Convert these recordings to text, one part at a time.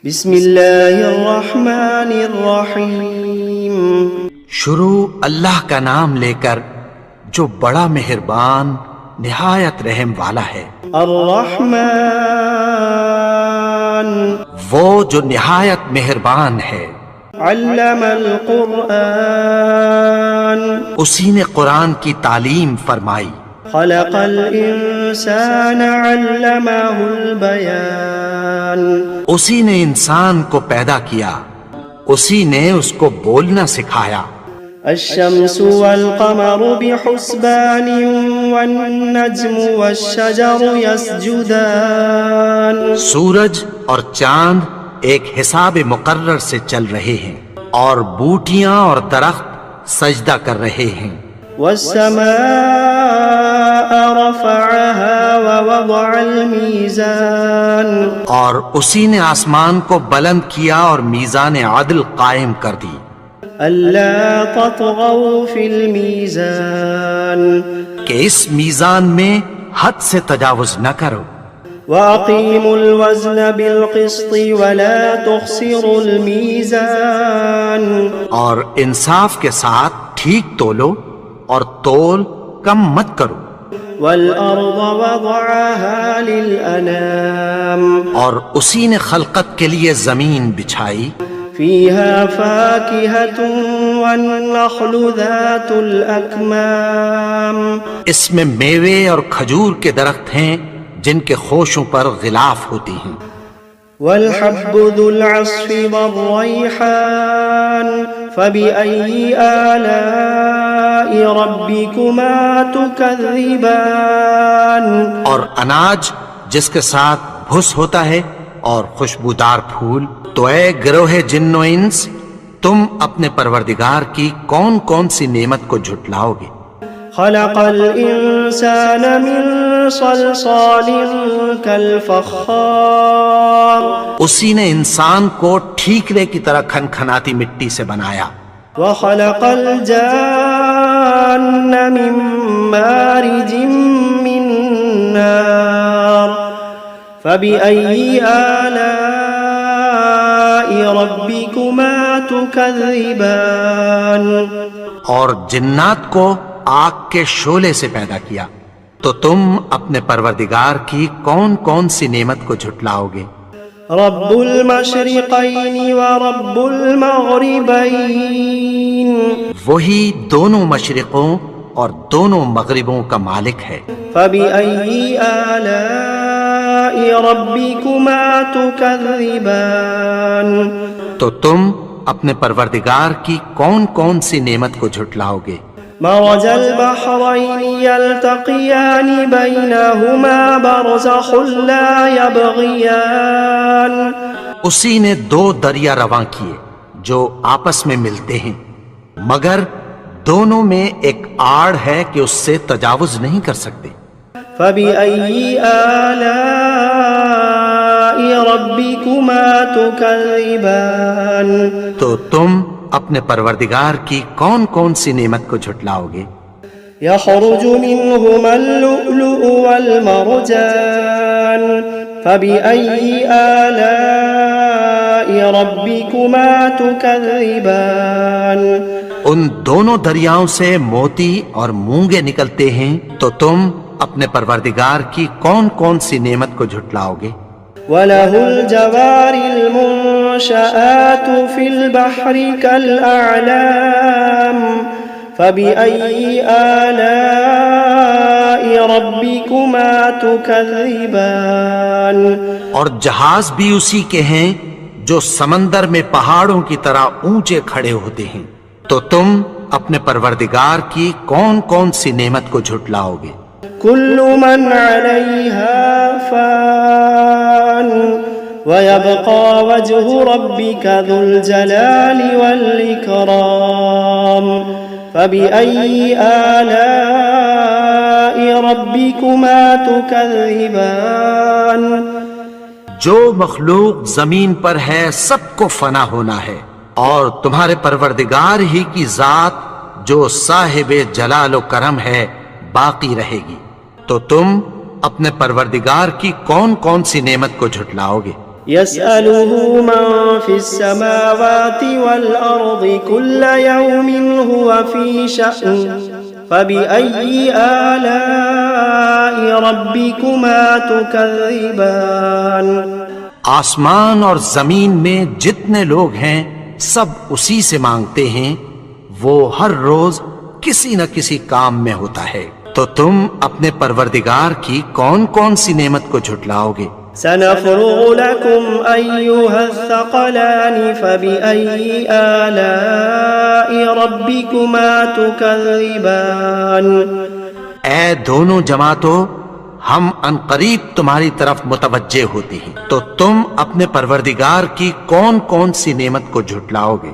بسم اللہ الرحمن الرحیم۔ شروع اللہ کا نام لے کر جو بڑا مہربان نہایت رحم والا ہے۔ الرحمن وہ جو نہایت مہربان ہے۔ علم القرآن اسی نے قرآن کی تعلیم فرمائی۔ خلق الانسان علمہ البیان اسی نے انسان کو پیدا کیا، اسی نے اس کو بولنا سکھایا۔ الشمس والقمر بحسبان والنجم والشجر يسجدان سورج اور چاند ایک حساب مقرر سے چل رہے ہیں، اور بوٹیاں اور درخت سجدہ کر رہے ہیں۔ والسماء رفعها ووضع الميزان اور اسی نے آسمان کو بلند کیا اور میزان عدل قائم کر دی۔ ألا تطغوا في الميزان کہ اس میزان میں حد سے تجاوز نہ کرو۔ وأقيموا الوزن بالقسط ولا تخسروا الميزان اور انصاف کے ساتھ ٹھیک تولو اور تول کم مت کرو۔ والأرض وضعها للأنام اور اسی نے خلقت کے لیے زمین بچھائی، فيها فاكهة والنخل ذات الأكمام اس میں میوے اور کھجور کے درخت ہیں جن کے خوشوں پر غلاف ہوتی ہیں۔ والحب ذو العصف والريحان فبأي آلاء ربكما تكذبان اور اناج جس کے ساتھ بھس ہوتا ہے اور خوشبودار پھول، تو اے گروہ جن و انس، تم اپنے پروردگار کی کون کون سی نعمت کو جھٹلاؤ گے؟ خلق الإنسان من صلصال كالفخار اسی نے انسان کو ٹھیکرے کی طرح کھنکھناتی مٹی سے بنایا۔ وخلق الجان من مارج من نار فبأي آلاء ربكما تكذبان اور جنات کو آگ کے شعلے سے پیدا کیا، تو تم اپنے پروردگار کی کون کون سی نعمت کو جھٹلاؤ گے؟ رب المشرقین ورب المغربین وہی دونوں مشرقوں اور دونوں مغربوں کا مالک ہے۔ فبأي آلاء ربكما تكذبان تو تم اپنے پروردگار کی کون کون سی نعمت کو جھٹلاؤ گے؟ مرج البحرين يلتقيان بينهما برزخ لا يبغيان اسی نے دو دریا رواں کیے جو آپس میں ملتے ہیں، مگر دونوں میں ایک آڑ ہے کہ اس سے تجاوز نہیں کر سکتے۔ فبأي آلاء ربكما تكذبان تو تم اپنے پروردگار کی کون کون سی نعمت کو جھٹلاؤ گے؟ يخرج منهما اللؤلؤ والمرجان فبأي آلاء ربكما تكذبان ان دونوں دریاؤں سے موتی اور مونگے نکلتے ہیں، تو تم اپنے پروردگار کی کون کون سی نعمت کو جھٹلاؤ گے؟ وَلَهُ الْجَوَارِ الْمُنشَآتُ فِي الْبَحْرِ كَالْأَعْلَامِ فَبِأَيِّ آلَاءِ رَبِّكُمَا تُكَذِّبَانِ اور جہاز بھی اسی کے ہیں جو سمندر میں پہاڑوں کی طرح اونچے کھڑے ہوتے ہیں، تو تم اپنے پروردگار کی کون کون سی نعمت کو جھٹلاؤ گے؟ كل من عليها فان ويبقى وجه ربك ذو الجلال والإكرام فبأي آلاء ربكما تكذبان جو مخلوق زمین پر ہے سب کو فنا ہونا ہے، اور تمہارے پروردگار ہی کی ذات جو صاحب جلال و کرم ہے باقی رہے گی، تو تم اپنے پروردگار کی کون کون سی نعمت کو جھٹلاؤ گے؟ يسأله من في السماوات والأرض كل يوم هو في شأن فبأي آلاء ربكما تكذبان آسمان اور زمین میں جتنے لوگ ہیں سب اسی سے مانگتے ہیں، وہ ہر روز کسی نہ کسی کام میں ہوتا ہے، تو تم اپنے پروردگار کی کون کون سی نعمت کو جھٹلاؤ گے؟ سنفرغ لكم أيها الثقلان فبأي آلاء ربكما تكذبان اے دونوں جماعتوں، ہم عنقریب تمہاری طرف متوجہ ہوتے ہیں، تو تم اپنے پروردگار کی کون کون سی نعمت کو جھٹلاؤ گے؟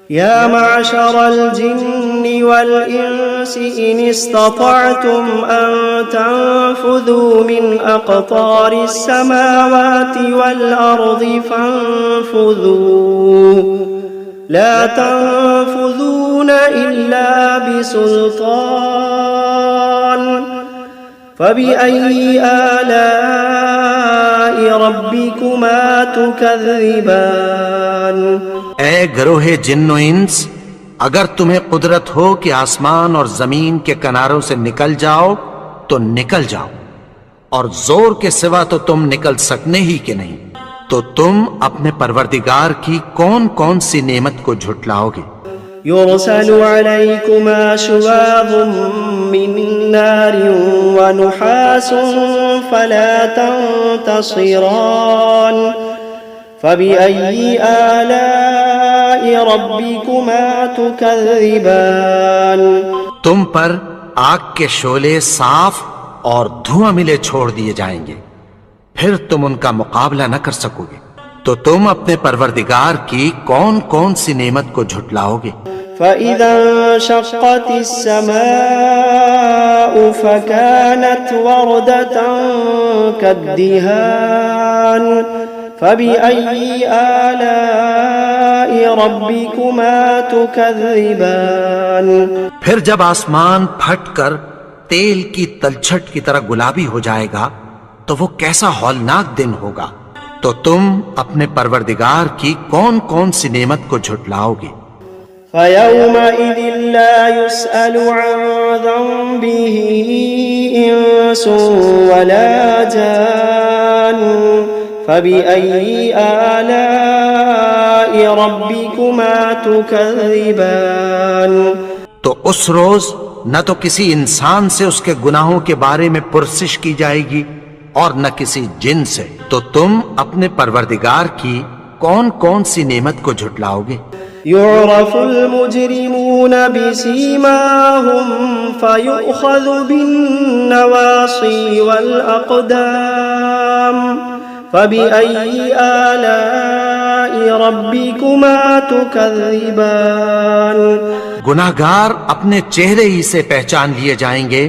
يا معشر الجن والإنس إن استطعتم أن تنفذوا من أقطار السماوات والأرض فانفذوا لا تنفذون إلا بسلطان فبأي آلاء ربكما تكذبان اے گروہ جن و انس، اگر تمہیں قدرت ہو کہ آسمان اور زمین کے کناروں سے نکل جاؤ تو نکل جاؤ، اور زور کے سوا تو تم نکل سکنے ہی کہ نہیں، تو تم اپنے پروردگار کی کون کون سی نعمت کو جھٹلاؤ گے؟ يرسل عليكما شواظ من نار ونحاس فلا تنتصران فبأي آلاء ربكما تكذبان تم پر آگ کے شعلے صاف اور دھواں ملے چھوڑ دیے جائیں گے، پھر تم ان کا مقابلہ نہ کر سکو گے، تو تم اپنے پروردگار کی کون کون سی نعمت کو جھٹلاؤ گے؟ فإذا انشقت السماء فكانت وردة كالدهان فبأي آلاء ربكما تكذبان پھر جب آسمان پھٹ کر تیل کی تلچھٹ کی طرح گلابی ہو جائے گا تو وہ کیسا ہولناک دن ہوگا، تو تم اپنے پروردگار کی کون کون سی نعمت کو جھٹلاؤ گے؟ فيومئذ لا يسأل عن ذنبه إنس ولا جان فبأي آلاء ربكما تكذبان تو اس روز نہ تو کسی انسان سے اس کے گناہوں کے بارے میں پرسش کی جائے گی اور نہ کسی جن سے، تو تم اپنے پروردگار کی کون کون سی نعمت کو جھٹلاؤ گے؟ يعرف المجرمون بسيماهم فيؤخذ بالنواصي والأقدام فبأي آلاء ربكما تكذبان گناہگار اپنے چہرے ہی سے پہچان لیے جائیں گے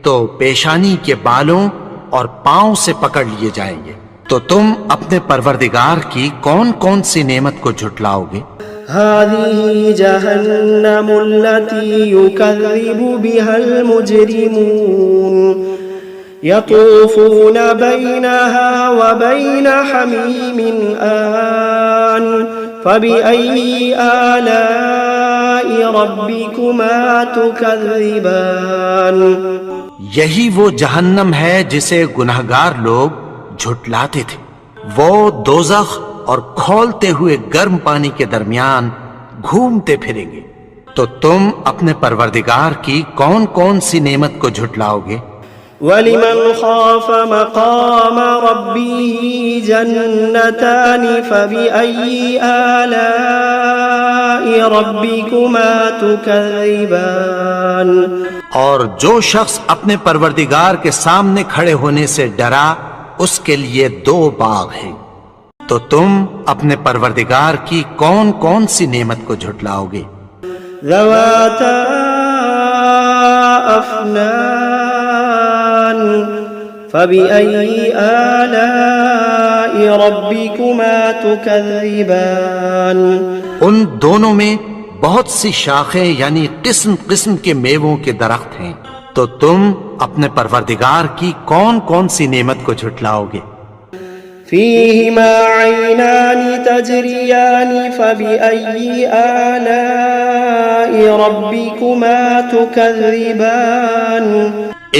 تو پیشانی کے بالوں اور پاؤں سے پکڑ لیے جائیں گے، تو تم اپنے پروردگار کی کون کون سی نعمت کو جھٹلاؤ گے؟ هذه جهنم التي يكذب بها المجرمون يطوفون بينها وبين حميم آن فبأي آلاء ربكما تكذبان یہی وہ جہنم ہے جسے گناہگار لوگ جھٹلاتے تھے، وہ دوزخ اور کھولتے ہوئے گرم پانی کے درمیان گھومتے پھریں گے، تو تم اپنے پروردگار کی کون کون سی نعمت کو جھٹلاؤ گے؟ وَلِمَنْ خَافَ مَقَامَ رَبِّهِ جَنَّتَانِ فَبِأَيِّ آلَاءِ رَبِّكُمَا تُكَذِّبَانِ اور جو شخص اپنے پروردگار کے سامنے کھڑے ہونے سے ڈرا، اس کے لیے دو باغ ہیں، تو تم اپنے پروردگار کی کون کون سی نعمت کو جھٹلاؤ گے؟ ذواتا افنان فبأي آلاء ربكما تكذبان ان دونوں میں بہت سی شاخیں یعنی قسم قسم کے میووں کے درخت ہیں، تو تم اپنے پروردگار کی کون کون سی نعمت کو جھٹلاؤ گے؟ فيهما عينان تجريان فبأي آلاء ربكما تكذبان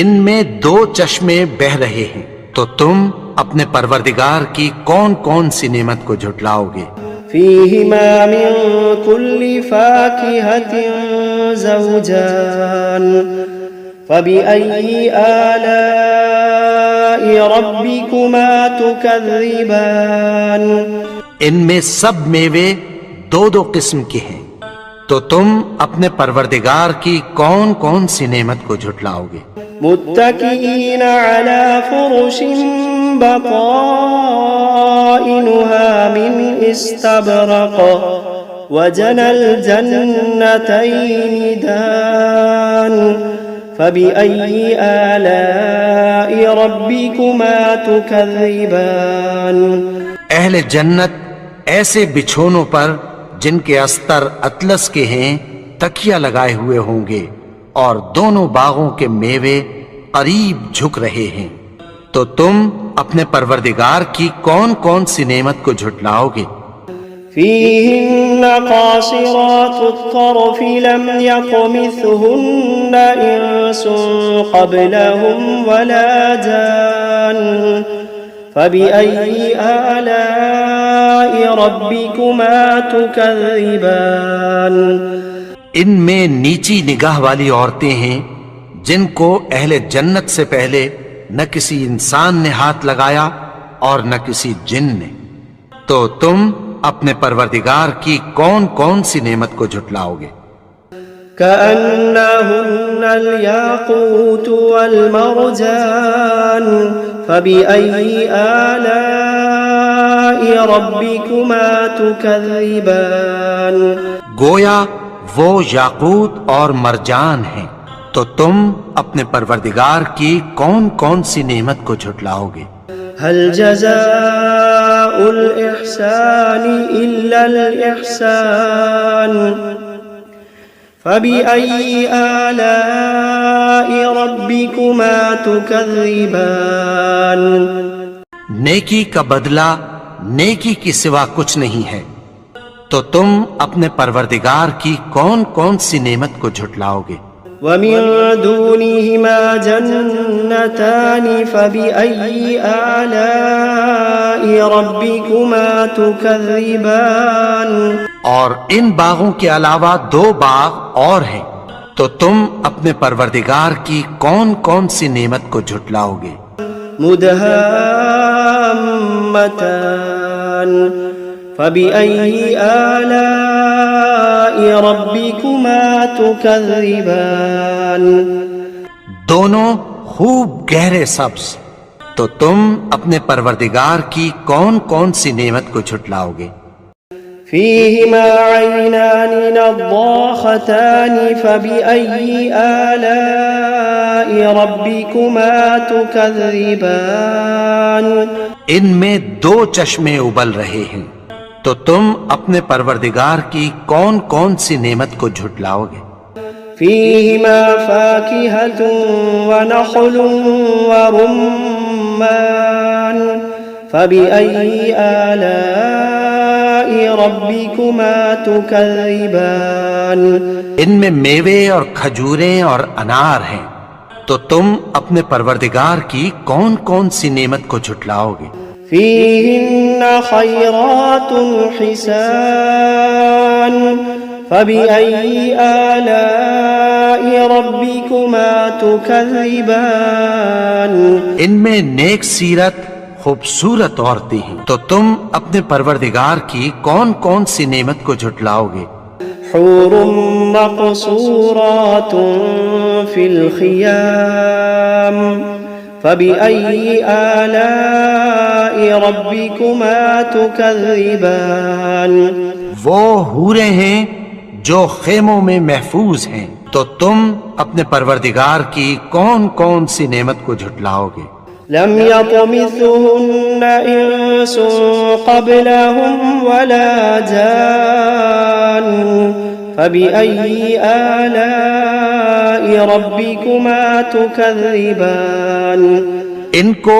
ان میں دو چشمے بہ رہے ہیں، تو تم اپنے پروردگار کی کون کون سی نعمت کو جھٹلاؤ گے؟ فيهما من كل فاكهة زوجان فبأي آلاء ربكما تكذبان ان میں سب میوے دو دو قسم کے ہیں، تو تم اپنے پروردگار کی کون کون سی نعمت کو جھٹلاؤ گے؟ متكئين على فرش بطائنها من استبرق وجنى الجنتين دان فبأي آلاء ربكما تكذبان اہل جنت ایسے بچھونوں پر جن کے استر اطلس کے ہیں تکیہ لگائے ہوئے ہوں گے، اور دونوں باغوں کے میوے قریب جھک رہے ہیں، تو تم اپنے پروردگار کی کون کون سی نعمت کو جھٹلاؤ گے؟ فيهن قاصرات الطرف لم يطمثهن إنس قبلهم ولا جان فبأي آلاء ربكما تكذبان ان میں نیچی نگاہ والی عورتیں ہیں جن کو اہل جنت سے پہلے نہ کسی انسان نے ہاتھ لگایا اور نہ کسی جن نے، تو تم اپنے پروردگار کی کون کون سی نعمت کو جھٹلاؤ گے؟ كأنهن الياقوت والمرجان فبأي آلاء ربكما تكذبان گویا وہ یاقوت اور مرجان ہیں، تو تم اپنے پروردگار کی کون کون سی نعمت کو جھٹلاؤ گے؟ هل جزاء الإحسان إلا الإحسان فبأي آلاء ربكما تكذبان نیکی کا بدلہ نیکی کی سوا کچھ نہیں ہے، تو تم اپنے پروردگار کی کون کون سی نعمت کو جھٹلاؤ گے؟ ومن دونهما جنتان فبأي آلاء ربكما تكذبان اور ان باغوں کے علاوہ دو باغ اور ہیں، تو تم اپنے پروردگار کی کون کون سی نعمت کو جھٹلاؤ گے؟ مدهامتان فبأي آلاء ربكما تكذبان دونوں خوب گہرے سبز، تو تم اپنے پروردگار کی کون کون سی نعمت کو جھٹلاؤ گے؟ فيهما عينان نضاختان فبأي آلاء ربكما تكذبان ان میں دو چشمے ابل رہے ہیں، تو تم اپنے پروردگار کی کون کون سی نعمت کو جھٹلاؤ گے؟ فيهما فاكهة ونخل ورمان فبأي آلاء ربكما تكذبان ان میں میوے اور کھجوریں اور انار ہیں، تو تم اپنے پروردگار کی کون کون سی نعمت کو جھٹلاؤ گے؟ فيهن خيرات حسان فبأي آلاء ربكما تكذبان ان میں نیک سیرت خوبصورت عورتیں ہیں، تو تم اپنے پروردگار کی کون کون سی نعمت کو جھٹلاؤ گے؟ حور مقصورات في الخيام فبأي آلاء ربكما تكذبان وہ حوریں ہیں جو خیموں میں محفوظ ہیں، تو تم اپنے پروردگار کی کون کون سی نعمت کو جھٹلاؤ گے؟ لم يطمثهن إنس قبلهم ولا جان فبأي آلاء ربكما تكذبان ان کو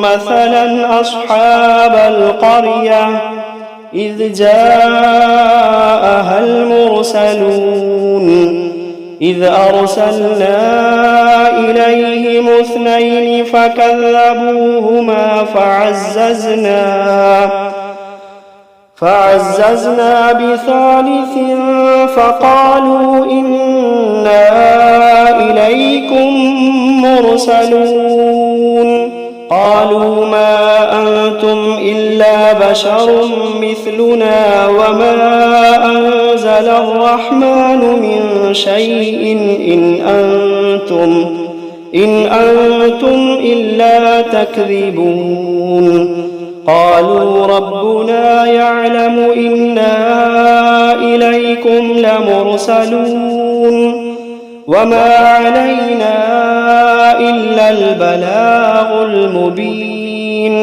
مثلا أصحاب القرية إذ جاءها المرسلون إذ أرسلنا إليهم اثنين فكذبوهما فعززنا بثالث فقالوا إنا إليكم مرسلون. قالوا ما أنتم إلا بشر مثلنا وما أنزل الرحمن من شيء إن أنتم إلا تكذبون. قالوا ربنا يعلم إنا إليكم لمرسلون وما علينا إلا البلاغ المبين.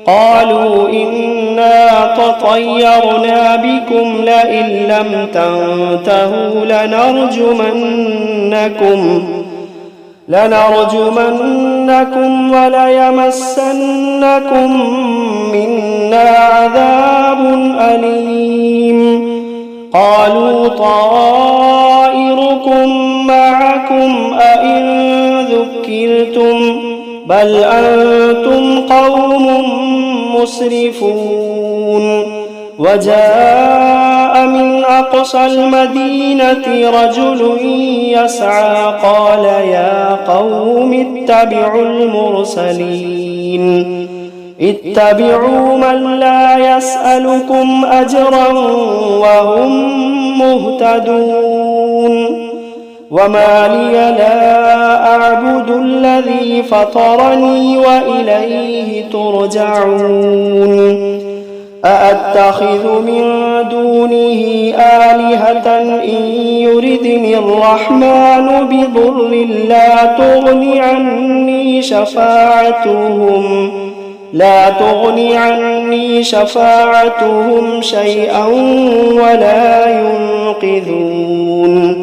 قالوا إنا تطيرنا بكم لئن لم تنتهوا لنرجمنكم وليمسنكم منا عذاب أليم. قالوا طائركم معكم أئن ذكرتم بل أنتم قوم مسرفون. وجاء من أقصى المدينة رجل يسعى قال يا قوم اتبعوا المرسلين اتبعوا من لا يسألكم أجرا وهم مهتدون. وما لي لا أعبد الذي فطرني وإليه ترجعون. أأتخذ من دونه آلهة إن يردني الرحمن بضر لا تغن عني شفاعتهم شيئا ولا ينقذون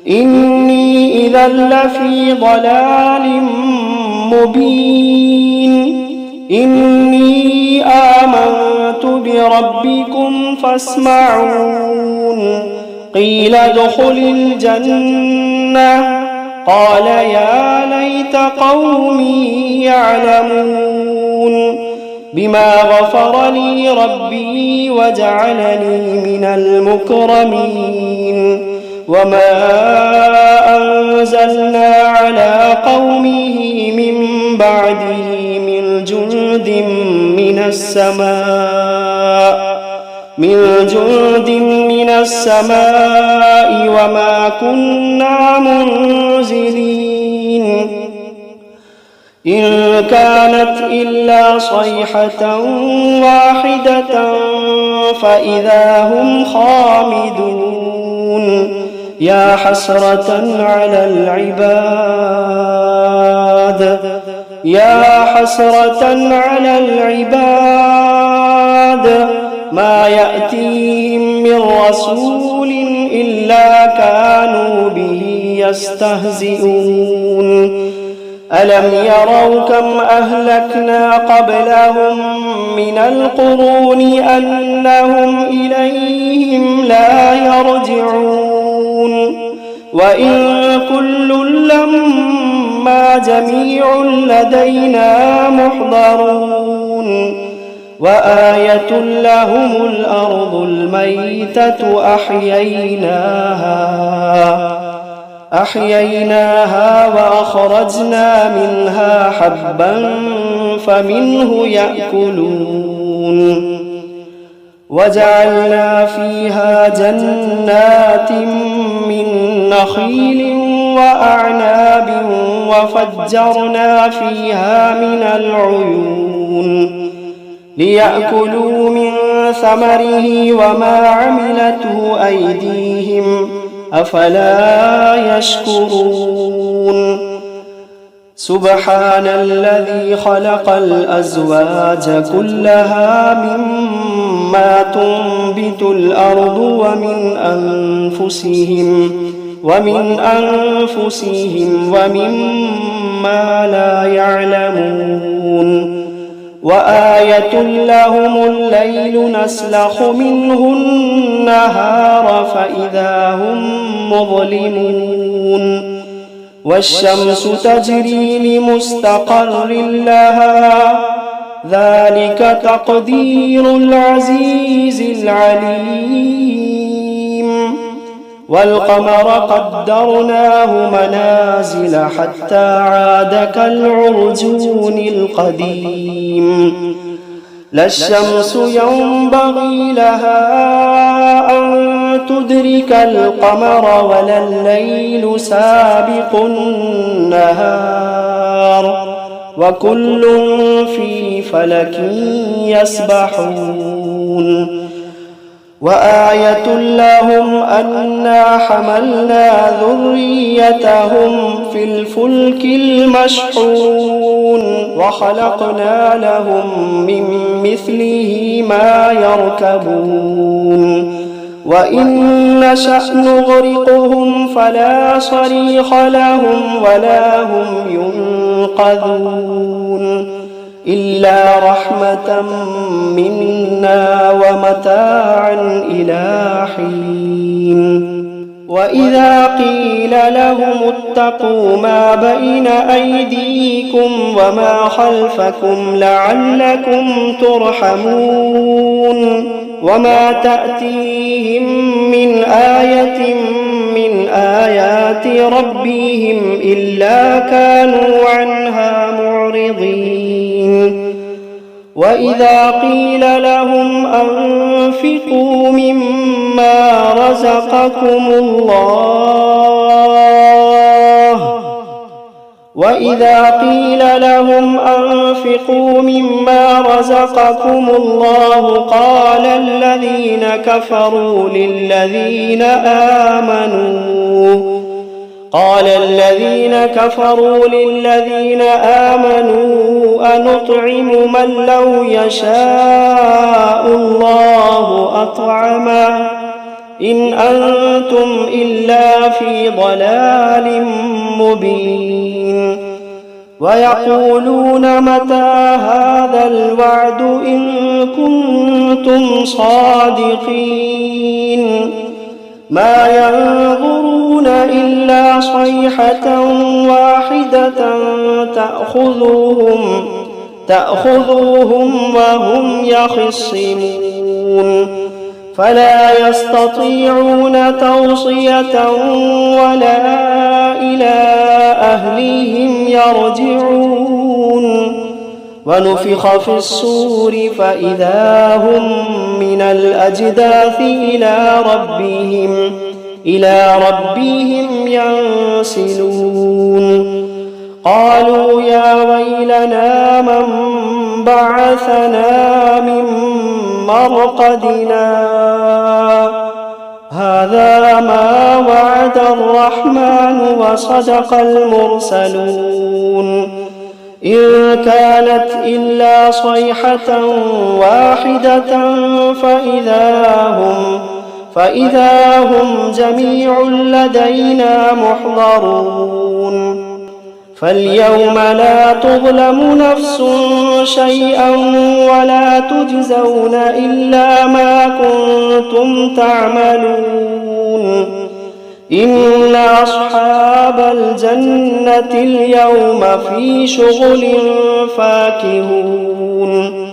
إني إذا لفي ضلال مبين إني آمنت بربكم فاسمعون قيل ادخل الجنة قال يا ليت قومي يعلمون بما غفر لي ربي وجعلني من المكرمين وما أنزلنا على قومه من بعده من جند من السماء وما كنا منزلين إن كانت إلا صيحة واحدة فإذا هم خامدون يا حسرة على العباد ما يأتيهم من رسول إلا كانوا به يستهزئون ألم يروا كم أهلكنا قبلهم من القرون أنهم إليهم لا يرجعون وإن كل لما جميع لدينا محضرون وآية لهم الأرض الميتة أحييناها وأخرجنا منها حبا فمنه يأكلون وجعلنا فيها جنات من نخيل وأعناب وفجرنا فيها من العيون ليأكلوا من ثمره وما عملته أيديهم أفلا يشكرون سبحان الذي خلق الأزواج كلها مما تنبت الأرض ومن أنفسهم ومما لا يعلمون وآية لهم الليل نسلخ منه النهار فإذا هم مظلمون والشمس تجري لمستقر لها ذلك تقدير العزيز العليم والقمر قدرناه منازل حتى عاد كالعرجون القديم لا الشمس ينبغي لها أن تدرك القمر ولا الليل سابق النهار وكل في فلك يسبحون وآية لهم أنا حملنا ذريتهم في الفلك المشحون وخلقنا لهم من مثله ما يركبون وإن نشأ نغرقهم فلا صريخ لهم ولا هم ينقذون إلا رحمة منا ومتاعا إلى حين وإذا قيل لهم اتقوا ما بين أيديكم وما خلفكم لعلكم ترحمون وما تأتيهم من آية من آيات ربهم إلا كانوا عنها معرضين وإذا قيل لهم أنفقوا مما رزقكم الله وإذا قيل لهم أنفقوا مما رزقكم الله قال الذين كفروا للذين آمنوا أنطعم من لو يشاء الله أطعمه إن أنتم إلا في ضلال مبين ويقولون متى هذا الوعد إن كنتم صادقين ما ينظرون إلا صيحة واحدة تأخذوهم وهم يخصمون فلا يستطيعون توصية ولا إلى أهليهم يرجعون ونفخ في الصور فإذا هم من الأجداث إلى ربهم ينسلون قالوا يا ويلنا من بعثنا من مرقدنا هذا ما وعد الرحمن وصدق المرسلون إن كانت إلا صيحة واحدة فإذا هم جميع لدينا محضرون فاليوم لا تظلم نفس شيئا ولا تجزون إلا ما كنتم تعملون إن أصحاب الجنة اليوم في شغل فاكهون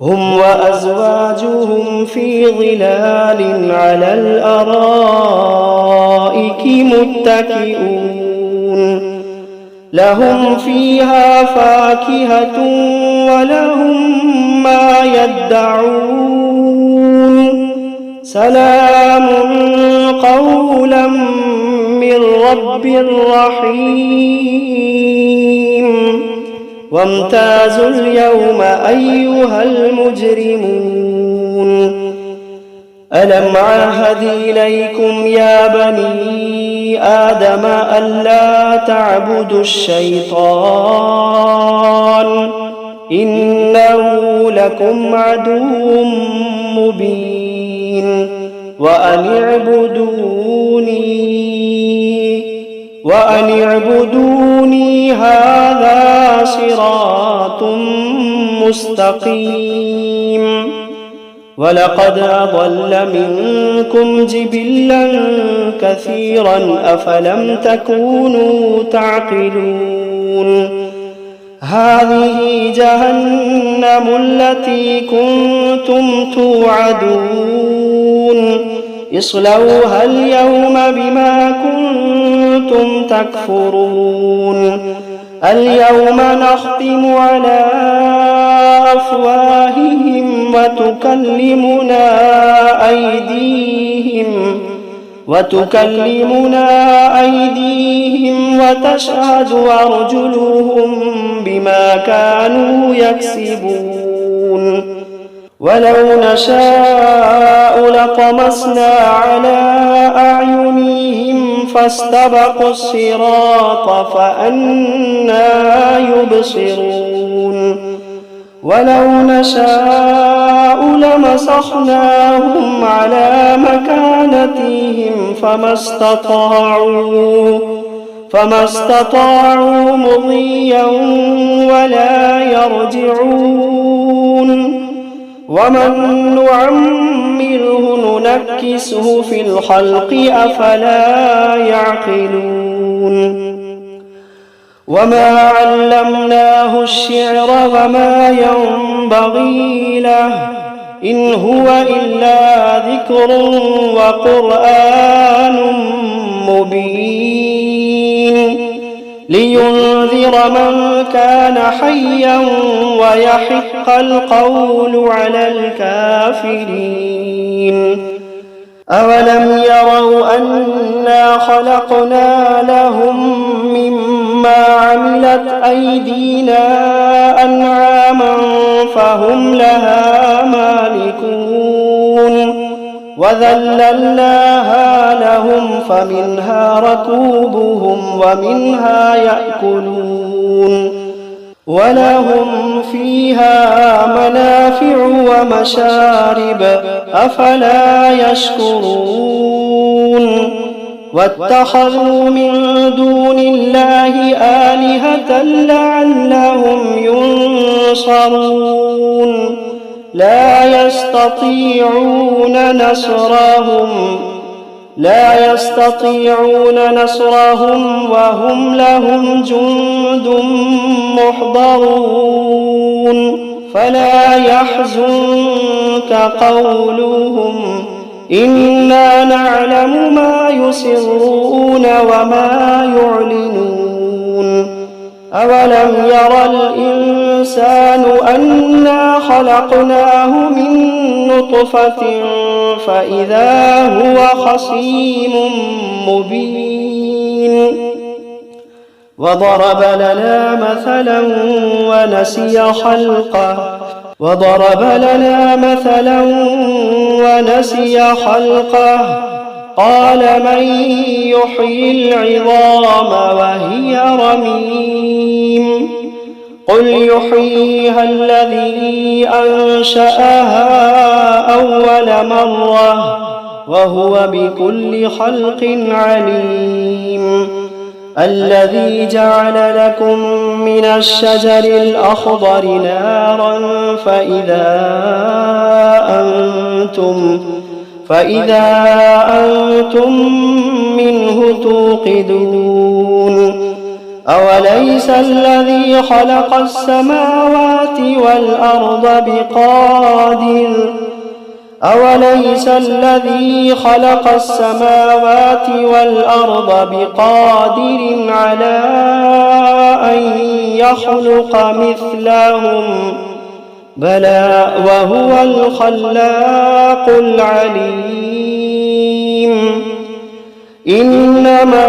هم وأزواجهم في ظلال على الأرائك متكئون لهم فيها فاكهة ولهم ما يدعون سلام قولا من رب رحيم وامتازوا اليوم أيها المجرمون ألم عهد إليكم يا بني آدم ألا تعبدوا الشيطان إنه لكم عدو مبين وأن اعبدوني هذا صراط مستقيم ولقد أضل منكم جبلا كثيرا أفلم تكونوا تعقلون هذه جهنم التي كنتم توعدون اصلوها اليوم بما كنتم تكفرون اليوم نختم على أفواههم وتكلمنا أيديهم وتشهد أرجلهم بما كانوا يكسبون ولو نشاء لطمسنا على أعينهم فاستبقوا الصراط فأنى يبصرون ولو نشاء لمسخناهم على مكانتهم فما استطاعوا مضيا ولا يرجعون ومن نعمره ننكسه في الخلق أفلا يعقلون وما علمناه الشعر وما ينبغي له إن هو إلا ذكر وقرآن مبين لينذر من كان حيا ويحق القول على الكافرين أولم يروا أنا خلقنا لهم مما مما عملت أيدينا أنعاما فهم لها مالكون وذللناها لهم فمنها ركوبهم ومنها يأكلون ولهم فيها منافع ومشارب أفلا يشكرون واتخذوا من دون الله آلهة لعلهم ينصرون لا يستطيعون نصرهم وهم لهم جند محضرون فلا يحزنك قولهم إنا نعلم ما يسرون وما يعلنون أولم ير الإنسان أنا خلقناه من نطفة فإذا هو خصيم مبين وضرب لنا مثلا ونسي خلقه قال من يحيي العظام وهي رميم قل يحييها الذي أنشأها أول مرة وهو بكل خلق عليم الذي جعل لكم من الشجر الأخضر نارا فإذا أنتم منه توقدون أوليس الذي خلق السماوات والأرض بقادر على أن يخلق مثلهم بلى وهو الخلاق العليم إنما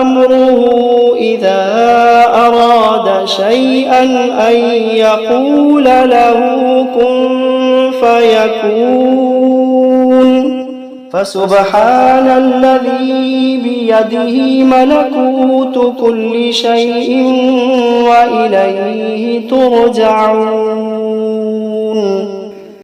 أمره إذا أراد شيئا أن يقول له كن فيكون فسبحان الذي بيده ملكوت كل شيء وإليه ترجعون